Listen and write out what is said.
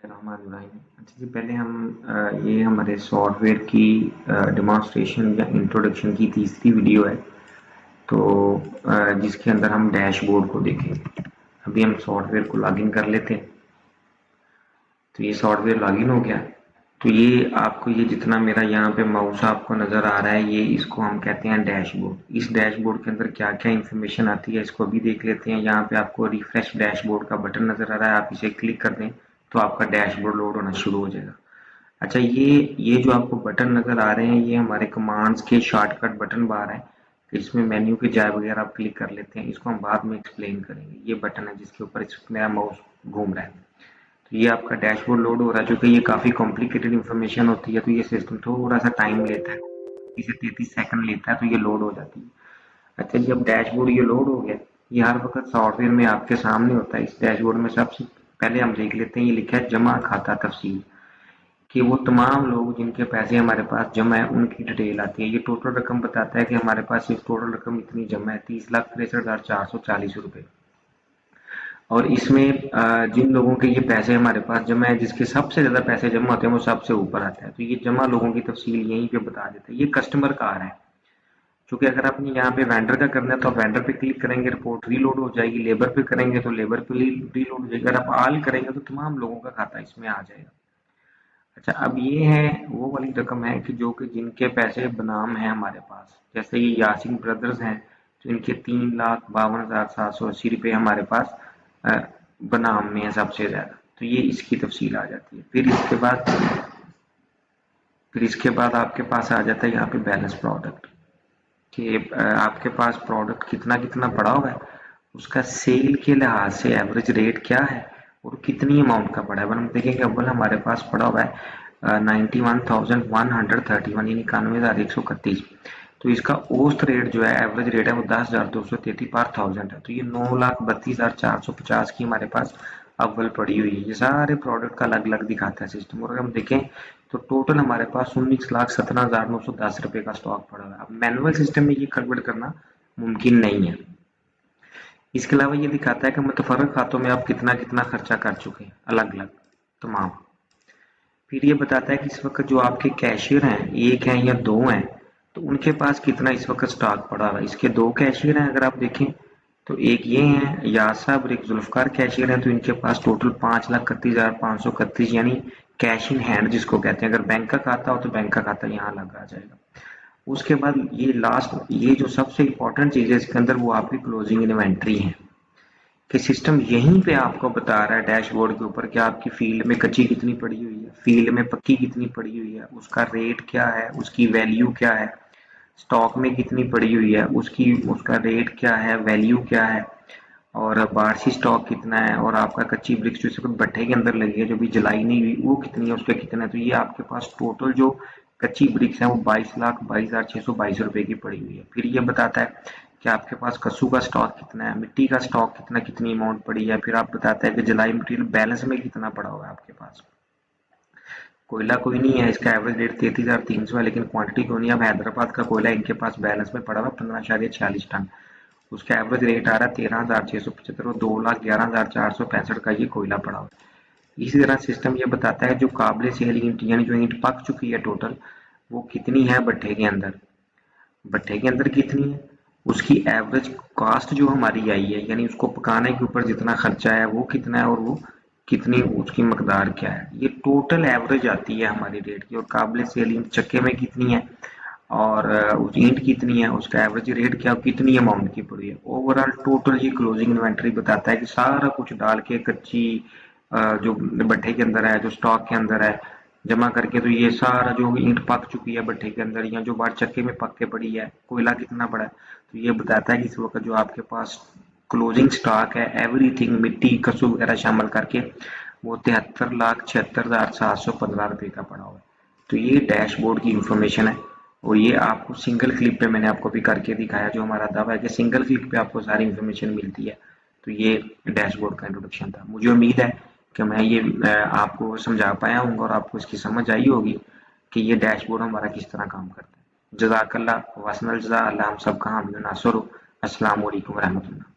रहमानिर्रहीम। अच्छा जी, पहले हम ये हमारे सॉफ्टवेयर की डेमोन्स्ट्रेशन या इंट्रोडक्शन की तीसरी वीडियो है, तो जिसके अंदर हम डैशबोर्ड को देखेंगे। अभी हम सॉफ्टवेयर को लॉगिन कर लेते हैं। तो ये सॉफ्टवेयर लॉगिन हो गया। तो ये आपको ये जितना मेरा यहाँ पे माउस आपको नज़र आ रहा है, ये इसको हम कहते हैं डैशबोर्ड। इस डैशबोर्ड के अंदर क्या क्या इन्फॉर्मेशन आती है इसको भी देख लेते हैं। यहाँ पे आपको रिफ्रेश डैशबोर्ड का बटन नज़र आ रहा है, आप इसे क्लिक कर दें तो आपका डैशबोर्ड लोड होना शुरू हो जाएगा। अच्छा, ये जो आपको बटन नज़र आ रहे हैं, ये हमारे कमांड्स के शॉर्टकट बटन बार है। इसमें मेन्यू के जाए वगैरह आप क्लिक कर लेते हैं, इसको हम बाद में एक्सप्लेन करेंगे। ये बटन है जिसके ऊपर मेरा माउस घूम रहा है। तो ये आपका डैशबोर्ड लोड हो रहा है। चूंकि ये काफ़ी कॉम्प्लिकेटेड इन्फॉर्मेशन होती है, तो ये सिस्टम थोड़ा सा टाइम लेता है, 30 से 33 सेकंड लेता है, तो ये लोड हो जाती है। अच्छा जी, अब डैशबोर्ड ये लोड हो गया। ये हर वक्त सॉफ्टवेयर में आपके सामने होता है। इस डैशबोर्ड में सबसे पहले हम देख लेते हैं, ये लिखा है जमा खाता तफसील, कि वो तमाम लोग जिनके पैसे हमारे पास जमा है उनकी डिटेल आती है। ये टोटल रकम बताता है कि हमारे पास सिर्फ टोटल रकम इतनी जमा है, 30,63,440 रुपये। और इसमें जिन लोगों के ये पैसे हमारे पास जमा है, जिसके सबसे ज्यादा पैसे जमा होते हैं, वो सबसे ऊपर आता है। तो ये जमा लोगों की तफसील यहीं पे बता देते हैं। ये कस्टमर का आ रहा है। क्योंकि अगर आपने यहाँ पे वेंडर का करना है तो आप वेंडर पे क्लिक करेंगे, रिपोर्ट रीलोड हो जाएगी। लेबर पे करेंगे तो लेबर पे रीलोड हो जाएगी। अगर आप आल करेंगे तो तमाम लोगों का खाता इसमें आ जाएगा। अच्छा, अब ये है वो वाली रकम है कि जो कि जिनके पैसे बनाम है हमारे पास। जैसे ये यासीन ब्रदर्स हैं, तो इनके 3,52,780 रुपये हमारे पास अ, बनाम में है सबसे ज्यादा। तो ये इसकी तफसील आ जाती है। फिर इसके बाद आपके पास आ जाता है यहाँ पे बैलेंस प्रोडक्ट, कि आपके पास प्रोडक्ट कितना कितना पड़ा हुआ है, उसका सेल के लिहाज से एवरेज रेट क्या है और कितनी अमाउंट का पड़ा है। हम देखेंगे अव्वल हमारे पास पड़ा हुआ है 91,131, यानी 91,131। तो इसका औसत रेट जो है, एवरेज रेट है, वो 10,233 पर थाउजेंड है। तो ये 9,32,450 की हमारे पास अव्वल पड़ी हुई है। ये सारे प्रोडक्ट का अलग अलग दिखाता है सिस्टम। और हम देखें तो टोटल हमारे पास 19,17,910 रुपये का स्टॉक पड़ा हुआ है। अब मैनुअल सिस्टम में ये कन्वर्ट करना मुमकिन नहीं है। इसके अलावा ये दिखाता है कि मुतफर्रिक खातों में आप कितना कितना खर्चा कर चुके हैं, अलग अलग तमाम। फिर ये बताता है कि इस वक्त जो आपके कैशियर हैं, एक हैं या दो हैं, तो उनके पास कितना इस वक्त स्टॉक पड़ा हुआ है। इसके दो कैशियर हैं, अगर आप देखें तो एक ये हैं याद साहब और एक जुल्फकार कैशियर हैं। तो इनके पास टोटल 5,31,531, यानी कैश इन हैंड जिसको कहते हैं। अगर बैंक का खाता हो तो बैंक का खाता यहाँ लग आ जाएगा। उसके बाद ये लास्ट, ये जो सबसे इंपॉर्टेंट चीज है इसके अंदर, वो आपकी क्लोजिंग इन्वेंट्री है, कि सिस्टम यहीं पे आपको बता रहा है डैशबोर्ड के ऊपर कि आपकी फील्ड में कच्ची कितनी पड़ी हुई है, फील्ड में पक्की कितनी पड़ी हुई है, उसका रेट क्या है, उसकी वैल्यू क्या है, स्टॉक में कितनी पड़ी हुई है, उसका रेट क्या है, वैल्यू क्या है, और बारसी स्टॉक कितना है, और आपका कच्ची ब्रिक्स जो सिर्फ भट्ठे के अंदर लगी है, जो भी जलाई नहीं हुई, वो कितनी है, उसका कितना है। तो ये आपके पास टोटल जो कच्ची ब्रिक्स है वो 22,22,622 रुपए की पड़ी हुई है। फिर ये बताता है कि आपके पास कद्दू का स्टॉक कितना है, मिट्टी का स्टॉक कितना, कितनी अमाउंट पड़ी है। फिर आप बताता है कि जलाई मटेरियल बैलेंस में कितना पड़ा हुआ है आपके पास। कोयला कोई नहीं है, इसका एवरेज रेट 33,300 है, लेकिन क्वांटिटी कोई नहीं है। अब हैदराबाद का कोयला इनके पास बैलेंस में पड़ा हुआ 15,46 टन। उसका एवरेज रेट आ रहा है 13,675, और 2,11,465 का ये कोयला पड़ा हुआ है। इसी तरह सिस्टम ये बताता है जो काबिल सेल ईंट, यानी जो ईंट पक चुकी है टोटल, वो कितनी है भट्ठे के अंदर, भट्ठे के अंदर कितनी है, उसकी एवरेज कॉस्ट जो हमारी आई है, यानी उसको पकाने के ऊपर जितना खर्चा है वो कितना है, और वो कितनी उसकी मकदार क्या है। ये टोटल एवरेज आती है हमारी रेट की। और काबिल सेल ईंट चक्के में कितनी है, और उस ईंट कितनी है, उसका एवरेज रेट क्या, कितनी अमाउंट की पड़ी है। ओवरऑल टोटल ये क्लोजिंग इन्वेंट्री बताता है कि सारा कुछ डाल के कच्ची जो भट्ठे के अंदर है, जो स्टॉक के अंदर है, जमा करके, तो ये सारा जो ईंट पक चुकी है भट्ठे के अंदर, या जो बाहर चक्के में पक के पड़ी है, कोयला कितना पड़ा है, तो ये बताता है कि इस वक्त जो आपके पास क्लोजिंग स्टॉक है, एवरीथिंग मिट्टी कसूर वगैरह शामिल करके, वो 73,76,715 रुपये का पड़ा हुआ है। तो ये डैशबोर्ड की इंफॉर्मेशन है। और ये आपको सिंगल क्लिक पे मैंने आपको भी करके दिखाया, जो हमारा दावा है कि सिंगल क्लिक पे आपको सारी इंफॉर्मेशन मिलती है। तो ये डैशबोर्ड का इंट्रोडक्शन था। मुझे उम्मीद है कि मैं ये आपको समझा पाया हूँ और आपको इसकी समझ आई होगी कि ये डैशबोर्ड हमारा किस तरह काम करता है। जज़ाकल्लाह वसनल जज़ा, अल्लाह हम सब का हामी नासर हो। अस्सलाम वालेकुम रहमतुल्लाह।